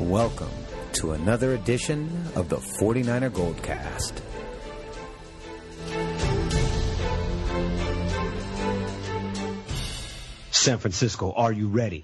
Welcome to another edition of the 49er GoldCast. San Francisco, are you ready?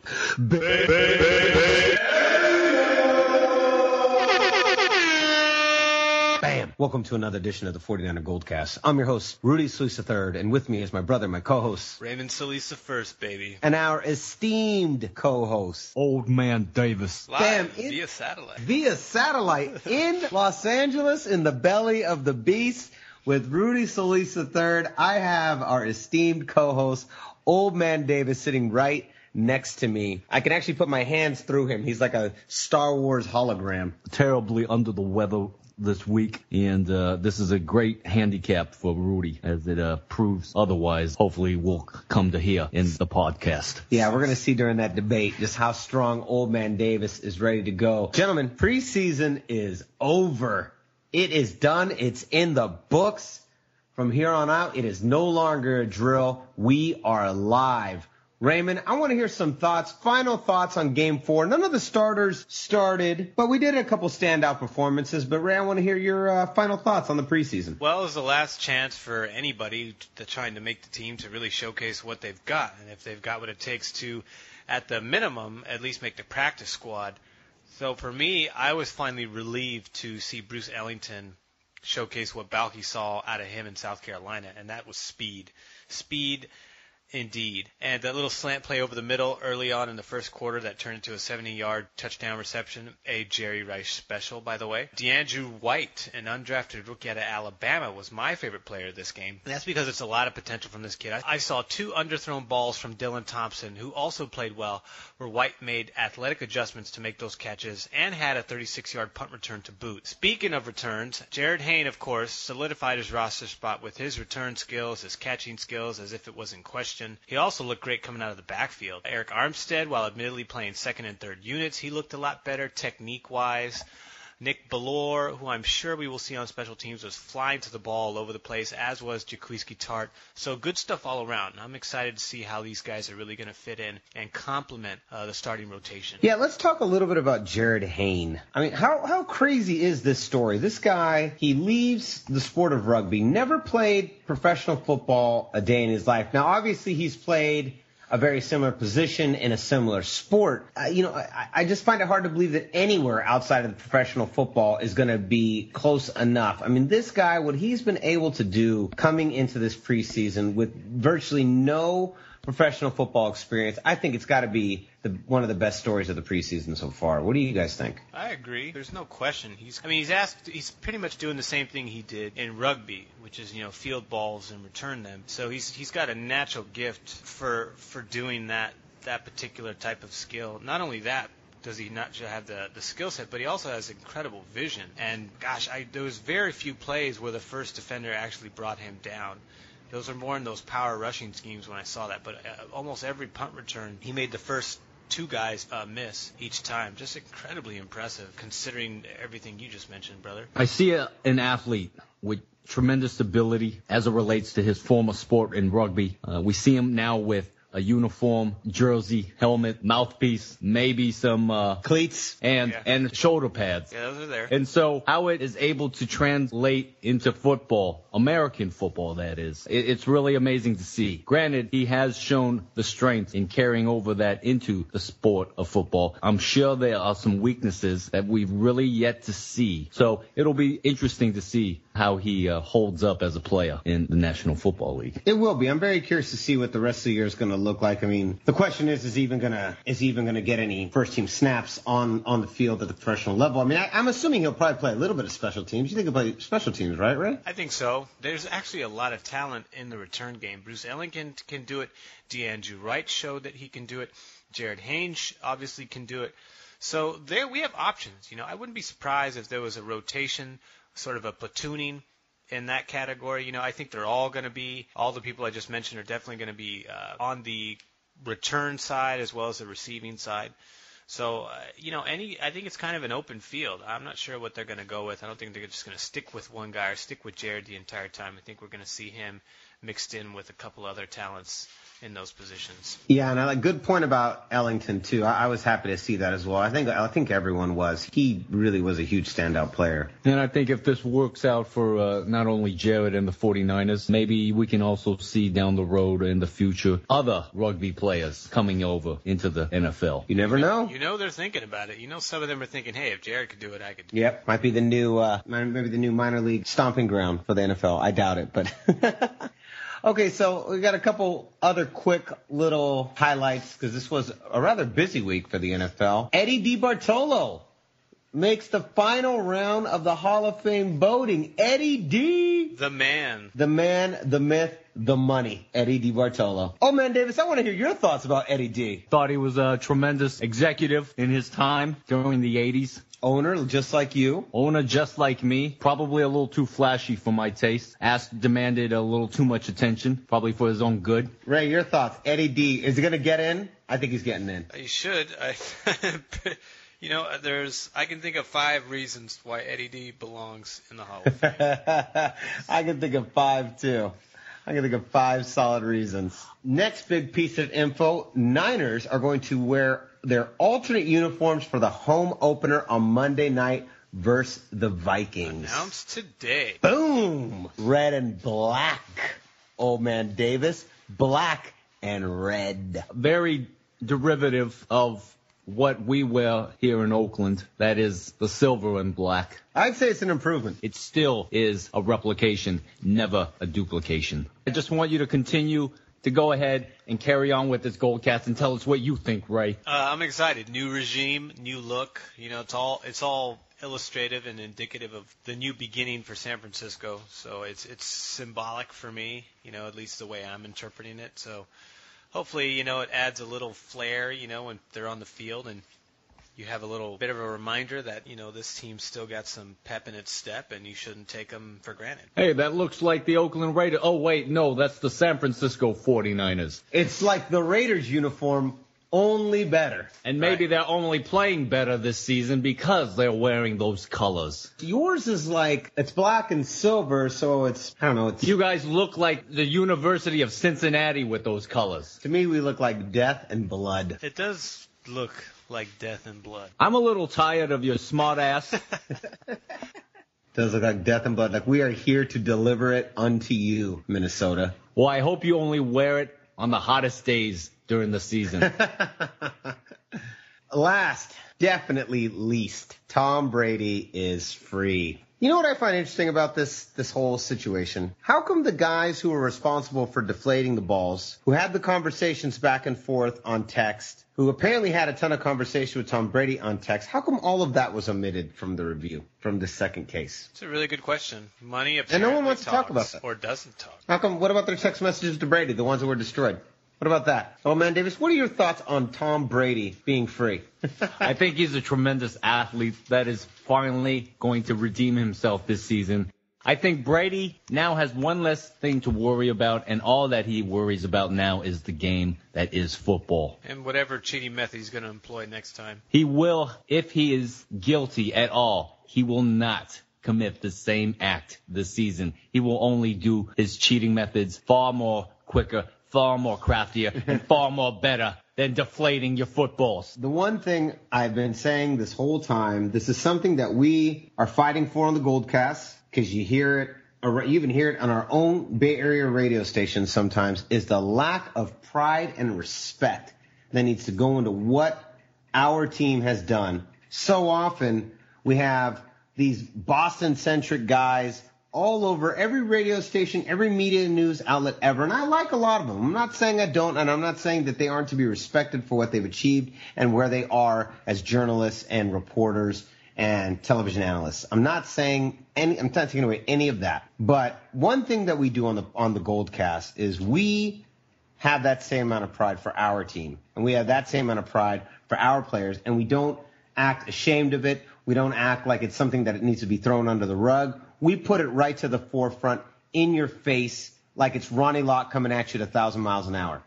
Bam! Welcome to another edition of the 49er GoldCast. I'm your host, Rudy Solis III, and with me is my brother, my co-host, Raymond Solis first, baby. And our esteemed co-host, Old Man Davis. Live via satellite. Via satellite in Los Angeles, in the belly of the beast, with Rudy Solis III. I have our esteemed co-host, Old Man Davis, sitting right next to me. I can actually put my hands through him. He's like a Star Wars hologram. Terribly under the weather this week, and this is a great handicap for Rudy as it proves otherwise. Hopefully we'll come to hear in the podcast. Yeah, we're going to see during that debate just how strong Old Man Davis is ready to go. Gentlemen, preseason is over. It is done. It's in the books. From here on out, it is no longer a drill. We are live. Raymond, I want to hear some thoughts, final thoughts on Game 4. None of the starters started, but we did a couple standout performances. But, Ray, I want to hear your final thoughts on the preseason. Well, it was the last chance for anybody trying to make the team to really showcase what they've got. And if they've got what it takes to, at the minimum, at least make the practice squad. So for me, I was finally relieved to see Bruce Ellington showcase what Balky saw out of him in South Carolina, and that was speed. Speed, indeed. And that little slant play over the middle early on in the first quarter that turned into a 70-yard touchdown reception, a Jerry Rice special, by the way. DeAndrew White, an undrafted rookie out of Alabama, was my favorite player this game. And that's because it's a lot of potential from this kid. I saw two underthrown balls from Dylan Thompson, who also played well, where White made athletic adjustments to make those catches and had a 36-yard punt return to boot. Speaking of returns, Jarryd Hayne, of course, solidified his roster spot with his return skills, his catching skills, as if it was in question. He also looked great coming out of the backfield. Eric Armstead, while admittedly playing second and third units, he looked a lot better technique-wise. Nick Ballore, who I'm sure we will see on special teams, was flying to the ball all over the place, as was Jaquiski Tart. So good stuff all around. I'm excited to see how these guys are really going to fit in and complement the starting rotation. Yeah, let's talk a little bit about Jarryd Hayne. I mean, how crazy is this story? This guy, he leaves the sport of rugby, never played professional football a day in his life. Now, obviously, he's played a very similar position in a similar sport. I just find it hard to believe that anywhere outside of the professional football is going to be close enough. I mean, this guy, what he's been able to do coming into this preseason with virtually no professional football experience, I think it's got to be one of the best stories of the preseason so far. What do you guys think? I agree. There's no question. He's He's pretty much doing the same thing he did in rugby, which is field balls and return them. So he's got a natural gift for doing that particular type of skill. Not only that, does he not just have the skill set, but he also has incredible vision. And gosh, there was very few plays where the first defender actually brought him down. Those are more in those power rushing schemes when I saw that. But almost every punt return, he made the first two guys miss each time. Just incredibly impressive, considering everything you just mentioned, brother. I see an athlete with tremendous ability as it relates to his former sport in rugby. We see him now with a uniform, jersey, helmet, mouthpiece, maybe some cleats and shoulder pads. Yeah, those are there. And so how it is able to translate into football, American football, that is, it's really amazing to see. Granted, he has shown the strength in carrying over that into the sport of football. I'm sure there are some weaknesses that we've really yet to see. So it'll be interesting to see how he holds up as a player in the National Football League. It will be. I'm very curious to see what the rest of the year is going to look like. I mean, the question is he even gonna get any first team snaps on the field at the professional level? I mean, I'm assuming he'll probably play a little bit of special teams. You think he'll play special teams, right, Ray? I think so. There's actually a lot of talent in the return game. Bruce Ellington can do it. DeAndrew Wright showed that he can do it. Jarryd Hayne obviously can do it. So there we have options. I wouldn't be surprised if there was a rotation, sort of a platooning in that category. I think they're all going to be, all the people I just mentioned are definitely going to be on the return side as well as the receiving side. So, I think it's kind of an open field. I'm not sure what they're going to go with. I don't think they're just going to stick with one guy or stick with Jarryd the entire time. I think we're going to see him mixed in with a couple other talents in those positions. Yeah, and a good point about Ellington too. I was happy to see that as well. I think everyone was. He really was a huge standout player. And I think if this works out for not only Jarryd and the 49ers, maybe we can also see down the road in the future other rugby players coming over into the NFL. You never know. You know they're thinking about it. You know some of them are thinking, hey, if Jarryd could do it, I could do it. Yep, might be the new maybe the new minor league stomping ground for the NFL. I doubt it, but. Okay, so we got a couple other quick little highlights because this was a rather busy week for the NFL. Eddie Debartolo makes the final round of the Hall of Fame voting. Eddie D. The man. The man, the myth, the money. Eddie Debartolo. Oh, man, Davis, I want to hear your thoughts about Eddie D. Thought he was a tremendous executive in his time during the 80s. Owner, just like you. Owner, just like me. Probably a little too flashy for my taste. Demanded a little too much attention, probably for his own good. Ray, your thoughts. Eddie D. Is he going to get in? I think he's getting in. He should. You know, I can think of 5 reasons why Eddie D belongs in the Hall of Fame. I can think of 5, too. I can think of 5 solid reasons. Next big piece of info, Niners are going to wear their alternate uniforms for the home opener on Monday night versus the Vikings. Announced today. Boom! Red and black. Old man Davis, black and red. Very derivative of what we wear here in Oakland. That is the silver and black. I'd say it's an improvement. It still is a replication, never a duplication. I just want you to continue to go ahead and carry on with this GoldCast and tell us what you think, Ray. I'm excited. New regime, new look. You know, it's all illustrative and indicative of the new beginning for San Francisco. So it's symbolic for me, you know, at least the way I'm interpreting it. So hopefully, you know, it adds a little flair, you know, when they're on the field and you have a little bit of a reminder that, you know, this team's still got some pep in its step and you shouldn't take them for granted. Hey, that looks like the Oakland Raiders. Oh, wait, no, that's the San Francisco 49ers. It's like the Raiders uniform, only better. And maybe they're only playing better this season because they're wearing those colors. Yours is like, it's black and silver, so it's, I don't know. You guys look like the University of Cincinnati with those colors. To me, we look like death and blood. It does look like death and blood. I'm a little tired of your smart ass. Does look like death and blood. Like we are here to deliver it unto you, Minnesota. Well, I hope you only wear it on the hottest days during the season. Last, definitely least, Tom Brady is free. You know what I find interesting about this whole situation? How come the guys who were responsible for deflating the balls, who had the conversations back and forth on text, who apparently had a ton of conversation with Tom Brady on text, how come all of that was omitted from the review, from the second case? It's a really good question. Money apparently and no one wants to talk about that. Or doesn't talk. How come? What about their text messages to Brady, the ones that were destroyed? What about that? Oh, man, Davis, what are your thoughts on Tom Brady being free? I think he's a tremendous athlete that is finally going to redeem himself this season. I think Brady now has one less thing to worry about, and all that he worries about now is the game that is football. And whatever cheating method he's going to employ next time. He will, if he is guilty at all, he will not commit the same act this season. He will only do his cheating methods far more quicker, far more craftier, and far more better than deflating your footballs. The one thing I've been saying this whole time, this is something that we are fighting for on the GoldCast, because you hear it, or you even hear it on our own Bay Area radio station sometimes, is the lack of pride and respect that needs to go into what our team has done. So often we have these Boston-centric guys all over every radio station, every media news outlet ever, and I like a lot of them. I'm not saying I don't, and I'm not saying that they aren't to be respected for what they've achieved and where they are as journalists and reporters and television analysts. I'm not taking away any of that. But one thing that we do on the GoldCast is we have that same amount of pride for our team, and we have that same amount of pride for our players, and we don't act ashamed of it. We don't act like it's something that it needs to be thrown under the rug. We put it right to the forefront, in your face, like it's Ronnie Lott coming at you at 1,000 miles an hour.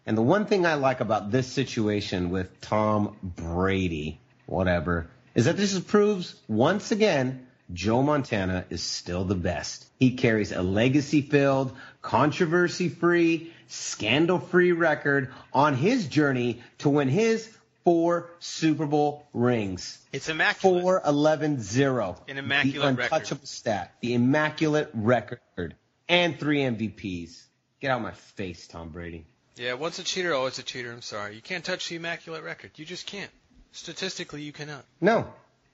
And the one thing I like about this situation with Tom Brady, whatever, is that this proves once again Joe Montana is still the best. He carries a legacy-filled, controversy-free, scandal-free record on his journey to win his 4 Super Bowl rings. It's immaculate. 4-11-0. An immaculate record. The untouchable stat. The immaculate record. And 3 MVPs. Get out of my face, Tom Brady. Yeah, once a cheater, always a cheater. I'm sorry. You can't touch the immaculate record. You just can't. Statistically, you cannot. No,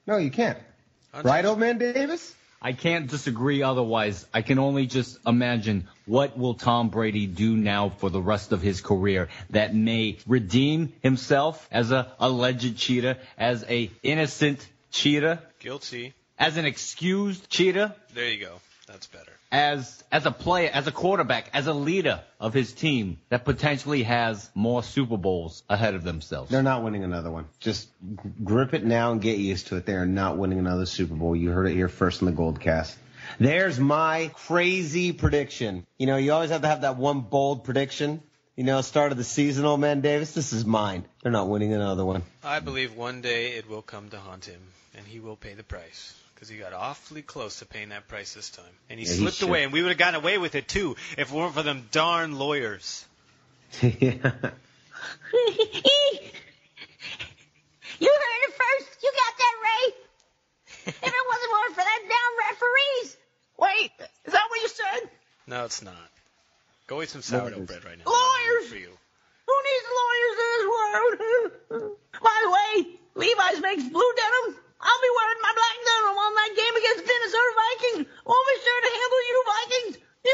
you can't. Right, old man Davis? I can't disagree otherwise. I can only just imagine what will Tom Brady do now for the rest of his career that may redeem himself as a alleged cheater, as a innocent cheater. Guilty. As an excused cheater. There you go. That's better. As a player, as a quarterback, as a leader of his team that potentially has more Super Bowls ahead of themselves. They're not winning another one. Just grip it now and get used to it. They are not winning another Super Bowl. You heard it here first on the GoldCast. There's my crazy prediction. You always have to have that one bold prediction. Start of the season, old man Davis. This is mine. They're not winning another one. I believe one day it will come to haunt him, and he will pay the price. Because he got awfully close to paying that price this time. And he slipped away, and we would have gotten away with it, too, if it weren't for them darn lawyers. Yeah. You heard it first. You got that, Ray? If it wasn't more for them damn referees. Wait, is that what you said? No, it's not. Go eat some sourdough bread right now. Lawyers! For you. Who needs lawyers in this world? By the way, Levi's makes blue denim. I'll be wearing my black denim on that game against the Minnesota Vikings. We'll be sure to handle you Vikings. You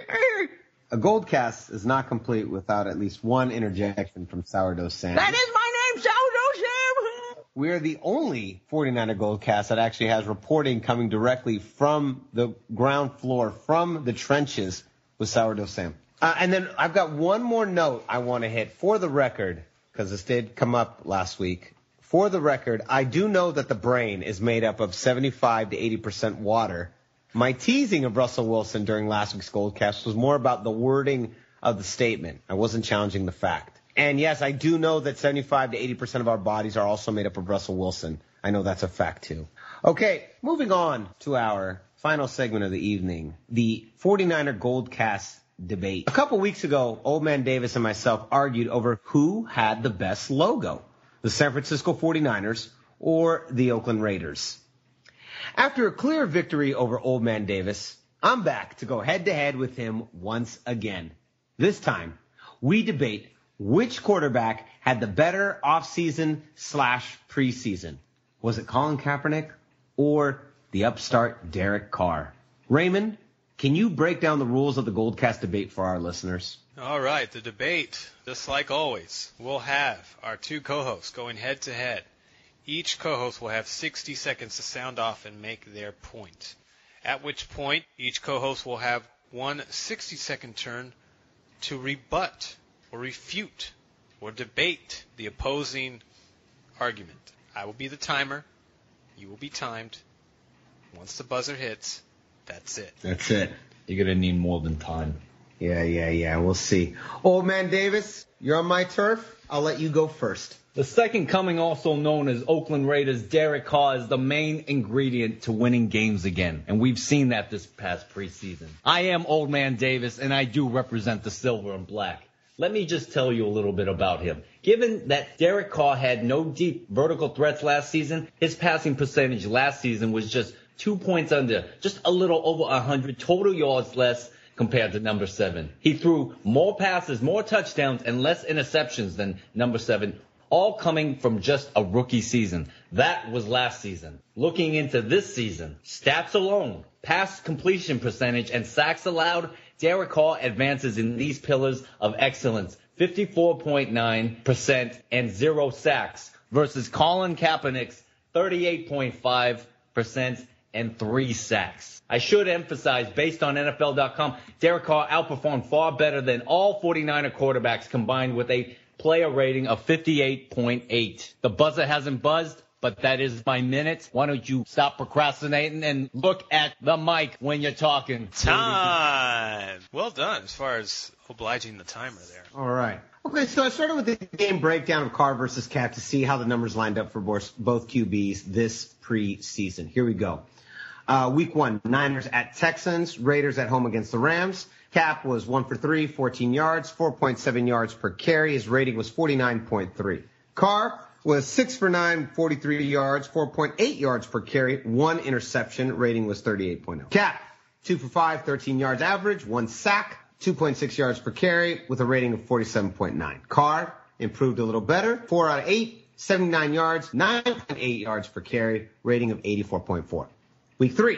heard? A GoldCast is not complete without at least one interjection from Sourdough Sam. That is my name, Sourdough Sam. We are the only 49er GoldCast that actually has reporting coming directly from the ground floor, from the trenches with Sourdough Sam. And then I've got one more note I want to hit for the record, because this did come up last week. For the record, I do know that the brain is made up of 75 to 80% water. My teasing of Russell Wilson during last week's GoldCast was more about the wording of the statement. I wasn't challenging the fact. And yes, I do know that 75 to 80% of our bodies are also made up of Russell Wilson. I know that's a fact too. Okay, moving on to our final segment of the evening, the 49er GoldCast debate. A couple weeks ago, Old Man Davis and myself argued over who had the best logo. The San Francisco 49ers, or the Oakland Raiders. After a clear victory over Old Man Davis, I'm back to go head-to-head with him once again. This time, we debate which quarterback had the better offseason / preseason. Was it Colin Kaepernick or the upstart Derek Carr? Raymond, can you break down the rules of the GoldCast debate for our listeners? All right, the debate, just like always, we'll have our two co-hosts going head-to-head. Each co-host will have 60 seconds to sound off and make their point, at which point each co-host will have one 60-second turn to rebut or refute or debate the opposing argument. I will be the timer. You will be timed. Once the buzzer hits, that's it. That's it. You're going to need more than time. Yeah. We'll see. Old Man Davis, you're on my turf. I'll let you go first. The second coming, also known as Oakland Raiders, Derek Carr, is the main ingredient to winning games again. And we've seen that this past preseason. I am Old Man Davis, and I do represent the silver and black. Let me just tell you a little bit about him. Given that Derek Carr had no deep vertical threats last season, his passing percentage last season was just 2 points under, just a little over 100 total yards less compared to number 7. He threw more passes, more touchdowns, and less interceptions than number 7, all coming from just a rookie season. That was last season. Looking into this season, stats alone, pass completion percentage, and sacks allowed, Derek Carr advances in these pillars of excellence, 54.9% and 0 sacks, versus Colin Kaepernick's 38.5% and 3 sacks. I should emphasize, based on NFL.com, Derek Carr outperformed far better than all 49er quarterbacks combined with a player rating of 58.8. The buzzer hasn't buzzed, but that is my minute. Why don't you stop procrastinating and look at the mic when you're talking? Time. Well done as far as obliging the timer there. All right. Okay, so I started with the game breakdown of Carr versus Kaep to see how the numbers lined up for both QBs this preseason. Here we go. Week 1, Niners at Texans, Raiders at home against the Rams. Kaep was 1 for 3, 14 yards, 4.7 yards per carry. His rating was 49.3. Carr was 6 for 9, 43 yards, 4.8 yards per carry, 1 interception. Rating was 38.0. Kaep, 2 for 5, 13 yards average, 1 sack, 2.6 yards per carry with a rating of 47.9. Carr improved a little better, 4 out of 8, 79 yards, 9.8 yards per carry, rating of 84.4. Week 3,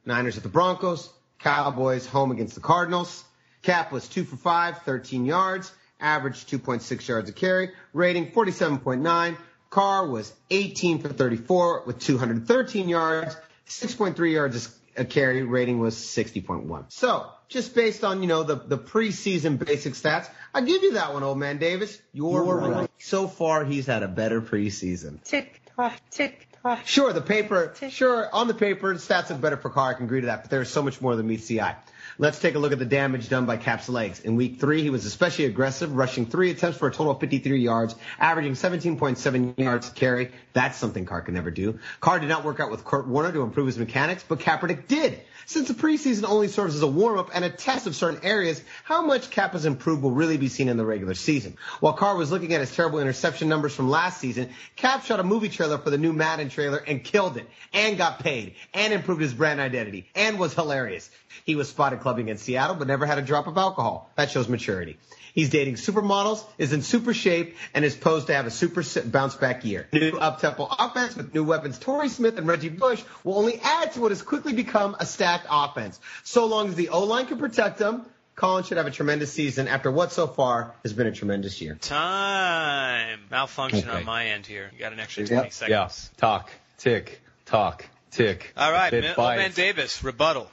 Niners at the Broncos, Cowboys home against the Cardinals. Kaep was 2 for 5, 13 yards, averaged 2.6 yards a carry, rating 47.9. Carr was 18 for 34 with 213 yards, 6.3 yards a carry, rating was 60.1. So, just based on, the preseason basic stats, I'll give you that one, old man Davis. You're right. So far, he's had a better preseason. Tick tock, tick tock. Sure, on the paper, the stats are better for Carr. I can agree to that, but there's so much more than meets the eye. Let's take a look at the damage done by Kaep's legs. In week 3, he was especially aggressive, rushing 3 attempts for a total of 53 yards, averaging 17.7 yards a carry. That's something Carr can never do. Carr did not work out with Kurt Warner to improve his mechanics, but Kaepernick did. Since the preseason only serves as a warm-up and a test of certain areas, how much Kaep has improved will really be seen in the regular season. While Carr was looking at his terrible interception numbers from last season, Kaep shot a movie trailer for the new Madden trailer and killed it, and got paid, and improved his brand identity, and was hilarious. He was spotted clubbing in Seattle, but never had a drop of alcohol. That shows maturity. He's dating supermodels, is in super shape, and is posed to have a super bounce-back year. New up-tempo offense with new weapons Torrey Smith and Reggie Bush will only add to what has quickly become a stacked offense. So long as the O-line can protect him, Colin should have a tremendous season after what so far has been a tremendous year. Time. Malfunction on my end here. You got an extra 20 seconds. Yeah. Talk. Tick. Talk. Tick. All right, old man Davis, rebuttal.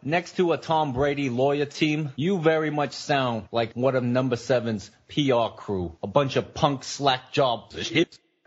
Next to a Tom Brady lawyer team, you very much sound like one of number 7's PR crew. A bunch of punk slack jobs.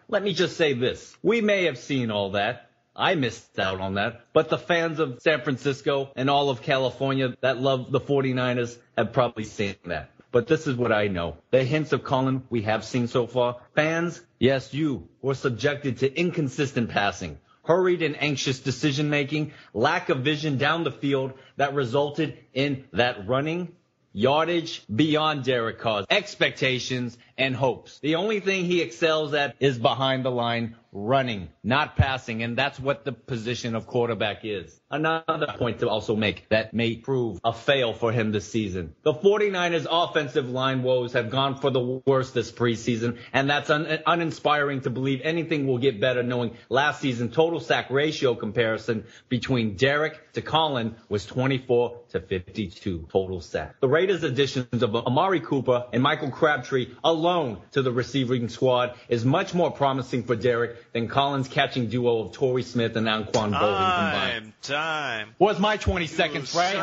Let me just say this. We may have seen all that. I missed out on that. But the fans of San Francisco and all of California that love the 49ers have probably seen that. But this is what I know. The hints of Colin we have seen so far. Fans, yes, you were subjected to inconsistent passing, hurried and anxious decision-making, lack of vision down the field that resulted in that running yardage beyond Derek Carr's expectations and hopes. The only thing he excels at is behind the line running, not passing, and that's what the position of quarterback is. Another point to also make that may prove a fail for him this season. The 49ers offensive line woes have gone for the worst this preseason, and that's uninspiring to believe anything will get better knowing last season total sack ratio comparison between Derek to Colin was 24 to 52 total sack. The Raiders additions of Amari Cooper and Michael Crabtree alone to the receiving squad is much more promising for Derek than Colin's catching duo of Torrey Smith and Anquan Bolden combined. Time. Where's my 20 seconds, Ray?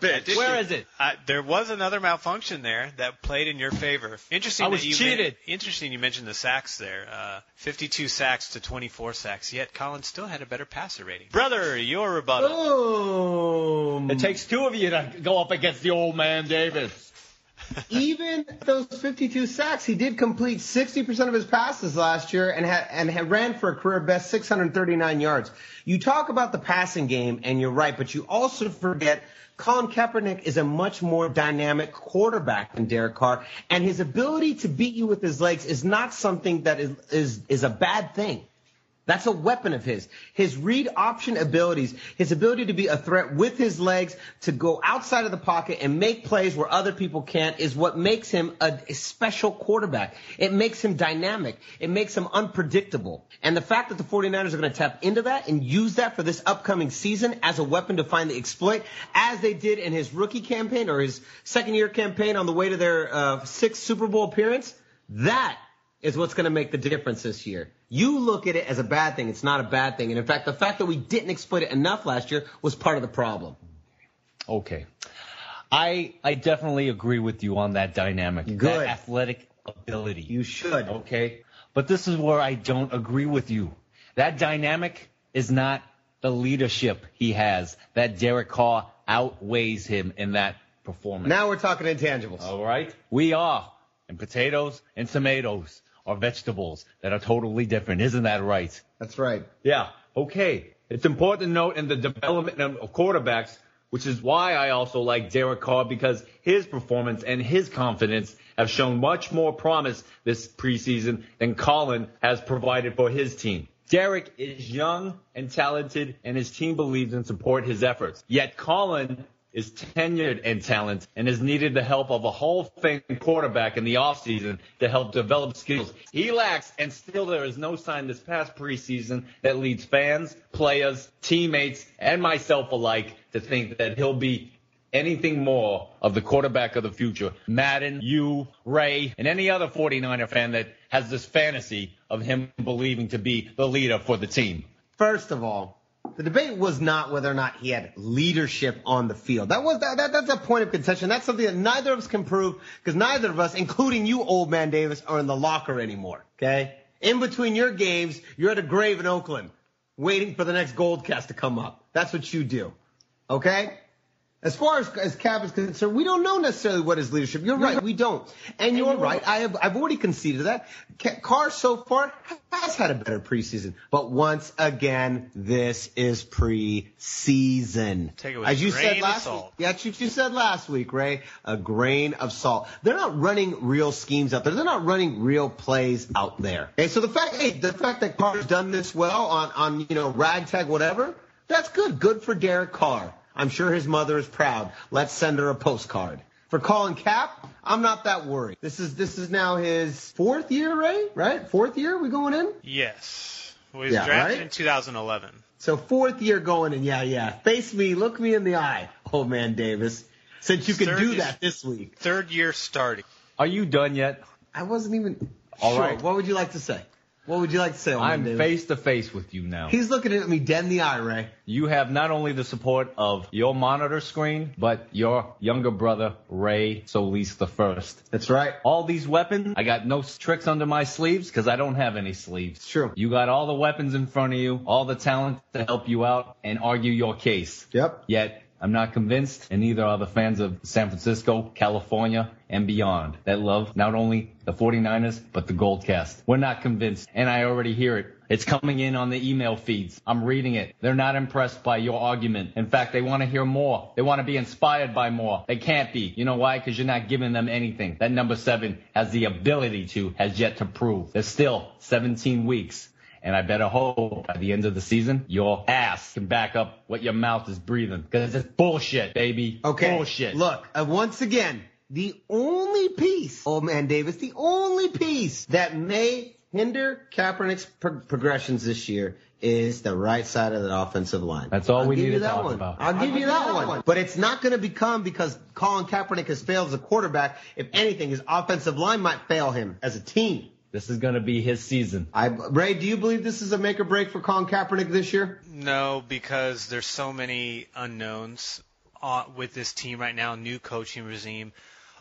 Where is it? There was another malfunction there that played in your favor. Interesting. I was cheated. Interesting you mentioned the sacks there. 52 sacks to 24 sacks, yet Colin still had a better passer rating. Brother, your rebuttal. Boom. It takes two of you to go up against the old man Davis. Even those 52 sacks, he did complete 60% of his passes last year and had ran for a career best 639 yards. You talk about the passing game, and you're right, but you also forget Colin Kaepernick is a much more dynamic quarterback than Derek Carr, and his ability to beat you with his legs is not something that is a bad thing. That's a weapon of his. His read option abilities, his ability to be a threat with his legs, to go outside of the pocket and make plays where other people can't, is what makes him a special quarterback. It makes him dynamic. It makes him unpredictable. And the fact that the 49ers are going to tap into that and use that for this upcoming season as a weapon to find the exploit, as they did in his rookie campaign or his second-year campaign on the way to their sixth Super Bowl appearance, that is what's going to make the difference this year. You look at it as a bad thing. It's not a bad thing. And, in fact, the fact that we didn't exploit it enough last year was part of the problem. Okay. I definitely agree with you on that dynamic. Good. That athletic ability. You should. Okay. But this is where I don't agree with you. That dynamic is not the leadership he has. That Derek Carr outweighs him in that performance. Now we're talking intangibles. All right? We are. And potatoes and tomatoes are vegetables that are totally different. Isn't that right? That's right. Yeah. Okay. It's important to note in the development of quarterbacks, which is why I also like Derek Carr, because his performance and his confidence have shown much more promise this preseason than Colin has provided for his team. Derek is young and talented, and his team believes and supports his efforts. Yet Colin is tenured in talent and has needed the help of a Hall of Fame quarterback in the offseason to help develop skills he lacks, and still there is no sign this past preseason that leads fans, players, teammates, and myself alike to think that he'll be anything more of the quarterback of the future. Madden, you, Ray, and any other 49er fan that has this fantasy of him believing to be the leader for the team. First of all, the debate was not whether or not he had leadership on the field. That's a point of contention. That's something that neither of us can prove, because neither of us, including you, old man Davis, are in the locker anymore. Okay? In between your games, you're at a grave in Oakland waiting for the next GoldCast to come up. That's what you do. Okay? As far as Kaep is concerned, we don't know necessarily what his leadership. You're right, we don't. And you're right. I've already conceded that. Carr so far has had a better preseason. But once again, this is preseason. Take it with as you a grain said of last salt. week. Yeah, that's what you said last week, Ray. A grain of salt. They're not running real schemes out there. They're not running real plays out there. Okay, so the fact that Carr's done this well on ragtag whatever, that's good. Good for Derek Carr. I'm sure his mother is proud. Let's send her a postcard. For Colin Kaep, I'm not that worried. This is now his fourth year, Ray? Right? Fourth year we going in? Yes. Well, he was drafted in 2011. So fourth year going in. Yeah. Face me, look me in the eye, old man Davis. Since you can do that this week. Third year starting. Are you done yet? I wasn't even All sure. right. What would you like to say? What would you like to say, old man I'm Davis? face to face with you now. He's looking at me dead in the eye, Ray. You have not only the support of your monitor screen, but your younger brother, Ray Solis the First. That's right. All these weapons, I got no tricks under my sleeves because I don't have any sleeves. It's true. You got all the weapons in front of you, all the talent to help you out and argue your case. Yep. Yet, I'm not convinced, and neither are the fans of San Francisco, California, and beyond that love not only the 49ers, but the GoldCast. We're not convinced, and I already hear it. It's coming in on the email feeds. I'm reading it. They're not impressed by your argument. In fact, they want to hear more. They want to be inspired by more. They can't be. You know why? Because you're not giving them anything. That number 7 has the ability to, has yet to prove. There's still 17 weeks. And I better hope by the end of the season, your ass can back up what your mouth is breathing. Because it's bullshit, baby. Okay. Bullshit. Look, once again, the only piece, old man Davis, the only piece that may hinder Kaepernick's progressions this year is the right side of the offensive line. That's all we need to talk about. I'll give you that one. But it's not going to become because Colin Kaepernick has failed as a quarterback. If anything, his offensive line might fail him as a team. This is going to be his season. Ray, do you believe this is a make or break for Colin Kaepernick this year? No, because there's so many unknowns with this team right now, new coaching regime.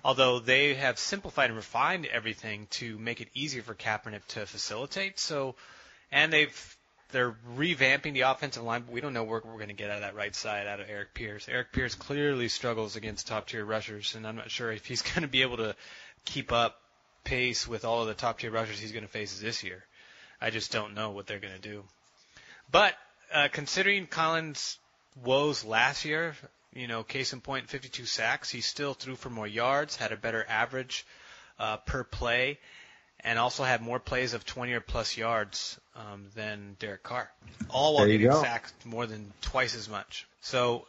Although they have simplified and refined everything to make it easier for Kaepernick to facilitate. So, and they're revamping the offensive line, but we don't know what we're going to get out of that right side out of Eric Pierce. Eric Pierce clearly struggles against top-tier rushers, and I'm not sure if he's going to be able to keep up pace with all of the top-tier rushers he's going to face this year. I just don't know what they're going to do. But considering Colin's woes last year, case in point, 52 sacks, he still threw for more yards, had a better average per play, and also had more plays of 20 or plus yards than Derek Carr, all while getting sacked more than twice as much. So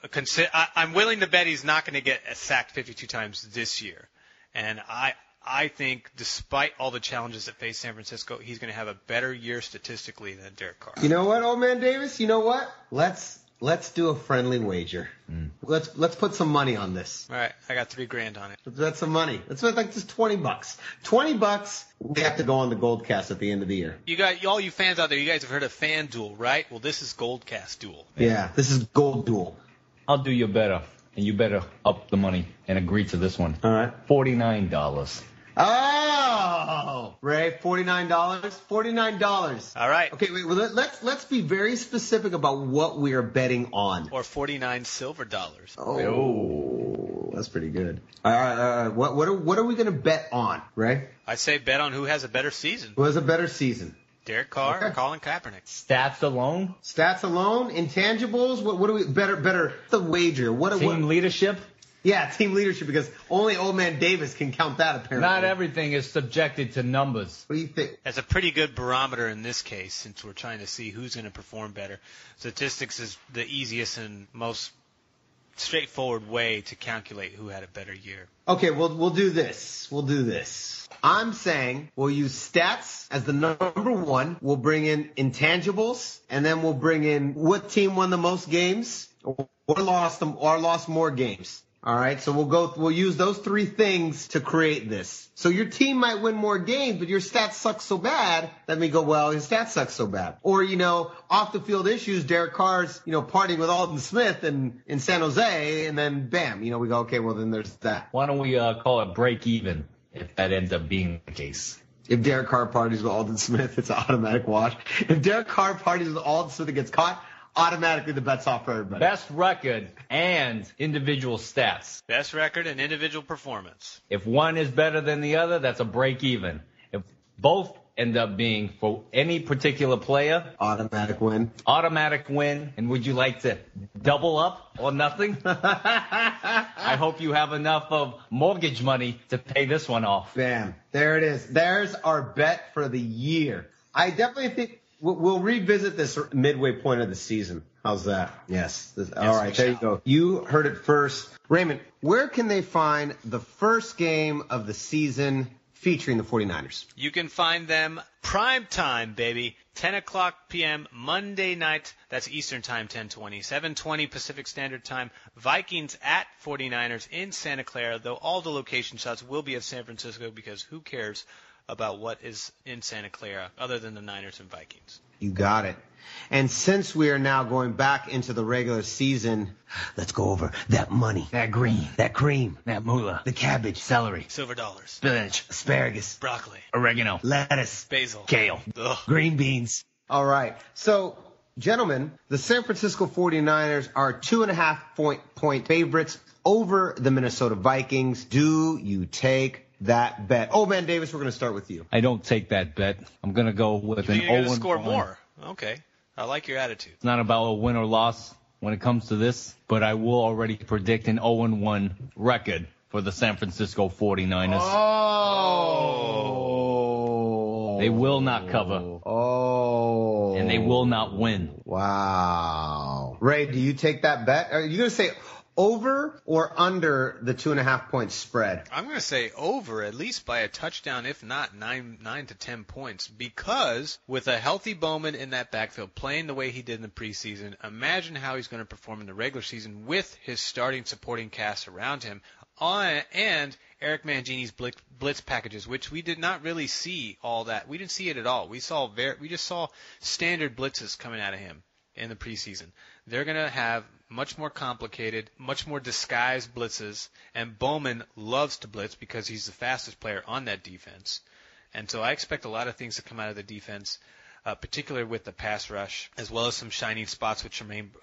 I'm willing to bet he's not going to get sacked 52 times this year. And I think despite all the challenges that face San Francisco, he's going to have a better year statistically than Derek Carr. You know what, old man Davis? You know what? Let's do a friendly wager. Let's put some money on this. All right, I got $3,000 on it. That's some money. Let's put like just $20. $20. We have to go on the GoldCast at the end of the year. You got all you fans out there. You guys have heard of FanDuel, right? Well, this is GoldCast Duel. Yeah, this is Gold Duel. I'll do you better, and you better up the money and agree to this one. All right. $49. Oh, Ray, $49. $49. All right. Okay, wait. Well, let's be very specific about what we are betting on. Or 49 silver dollars. Oh, that's pretty good. All right. What are we going to bet on, Ray? I say bet on who has a better season. Who has a better season? Derek Carr or Colin Kaepernick. Stats alone? Stats alone, intangibles. What do we better? The wager. Team leadership? Yeah, team leadership, because only Old Man Davis can count that, apparently. Not everything is subjected to numbers. What do you think? That's a pretty good barometer in this case, since we're trying to see who's going to perform better. Statistics is the easiest and most straightforward way to calculate who had a better year. Okay, we'll do this. I'm saying we'll use stats as the number one. We'll bring in intangibles, and then we'll bring in what team won the most games or lost more games. All right, so we'll use those three things to create this. So your team might win more games, but your stats suck so bad that we go, well, his stats suck so bad. Or, off the field issues, Derek Carr's, partying with Alden Smith in San Jose, and then bam, we go, okay, well then there's that. Why don't we call it break even if that ends up being the case? If Derek Carr parties with Alden Smith, it's an automatic wash. If Derek Carr parties with Alden Smith and gets caught, automatically the bet's off for everybody. Best record and individual stats. Best record and individual performance. If one is better than the other, that's a break even. If both end up being for any particular player, automatic win. And would you like to double up or nothing? I hope you have enough of mortgage money to pay this one off. Bam. There it is. There's our bet for the year. I definitely think we'll revisit this midway point of the season. How's that? Yes. All right, there you go. You heard it first. Raymond, where can they find the first game of the season featuring the 49ers? You can find them prime time, baby. 10 o'clock p.m. Monday night. That's Eastern Time, 10:20. 7:20 Pacific Standard Time. Vikings at 49ers in Santa Clara, though all the location shots will be at San Francisco because who cares about what is in Santa Clara other than the Niners and Vikings. You got it. And since we are now going back into the regular season, let's go over that money, That green. that cream, That moolah. the cabbage, Celery. Silver dollars. Spinach. asparagus, Broccoli. Oregano. lettuce, Basil. Kale. Ugh. Green beans. All right. So, gentlemen, the San Francisco 49ers are 2.5 point favorites over the Minnesota Vikings. Do you take that bet? Oh, man, Davis, we're going to start with you. I don't take that bet. I'm going to go with an You're going to 0-1. score more. Okay. I like your attitude. It's not about a win or loss when it comes to this, but I will already predict an 0-1 record for the San Francisco 49ers. Oh. They will not cover. Oh. And they will not win. Wow. Ray, do you take that bet? Are you going to say over or under the 2.5 point spread? I'm going to say over, at least by a touchdown, if not 9 to 10 points, because with a healthy Bowman in that backfield playing the way he did in the preseason, imagine how he's going to perform in the regular season with his starting supporting cast around him, and Eric Mangini's blitz packages, which we did not really see all that. We didn't see it at all. We just saw standard blitzes coming out of him in the preseason. They're going to have much more complicated, much more disguised blitzes, and Bowman loves to blitz because he's the fastest player on that defense. And so I expect a lot of things to come out of the defense, particularly with the pass rush, as well as some shining spots with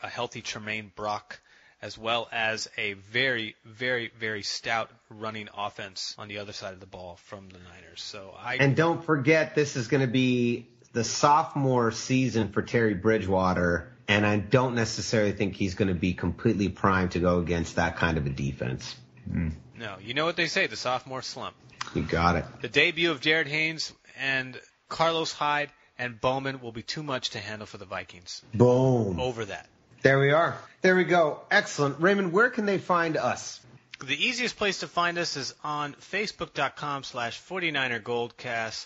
a healthy Tremaine Brock, as well as a very, very, very stout running offense on the other side of the ball from the Niners. And don't forget, this is going to be the sophomore season for Terry Bridgewater, and I don't necessarily think he's going to be completely primed to go against that kind of a defense. No, you know what they say, the sophomore slump. You got it. The debut of Jarryd Hayne and Carlos Hyde and Bowman will be too much to handle for the Vikings. Boom. Over that. There we are. There we go. Excellent. Raymond, where can they find us? The easiest place to find us is on Facebook.com/49erGoldCast.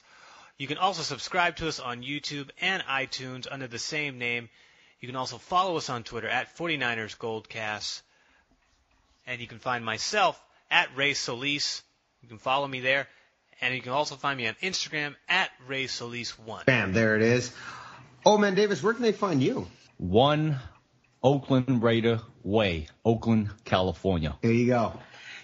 You can also subscribe to us on YouTube and iTunes under the same name. You can also follow us on Twitter at 49ersGoldCast. And you can find myself at Ray Solis. You can follow me there. And you can also find me on Instagram at RaySolis1. Bam, there it is. Oh, man, Davis, where can they find you? 1 Oakland Raider Way, Oakland, California. There you go.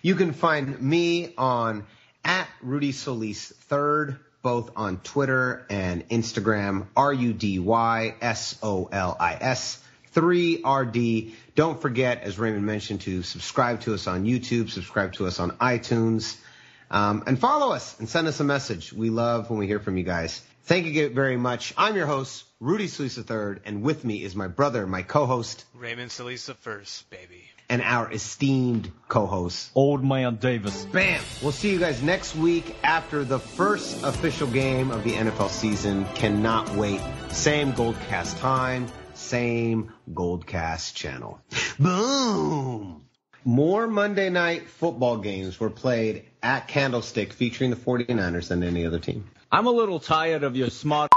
You can find me on at Rudy Solis III, both on Twitter and Instagram, RUDYSOLIS 3RD. Don't forget, as Raymond mentioned, to subscribe to us on YouTube, subscribe to us on iTunes, and follow us and send us a message. We love when we hear from you guys. Thank you very much. I'm your host, Rudy Solis III, and with me is my brother, my co-host, Raymond Solis the First, baby. And our esteemed co-host, Old Man Davis. Bam! We'll see you guys next week after the first official game of the NFL season. Cannot wait. Same GoldCast time, same GoldCast channel. Boom! More Monday night football games were played at Candlestick featuring the 49ers than any other team. I'm a little tired of your smart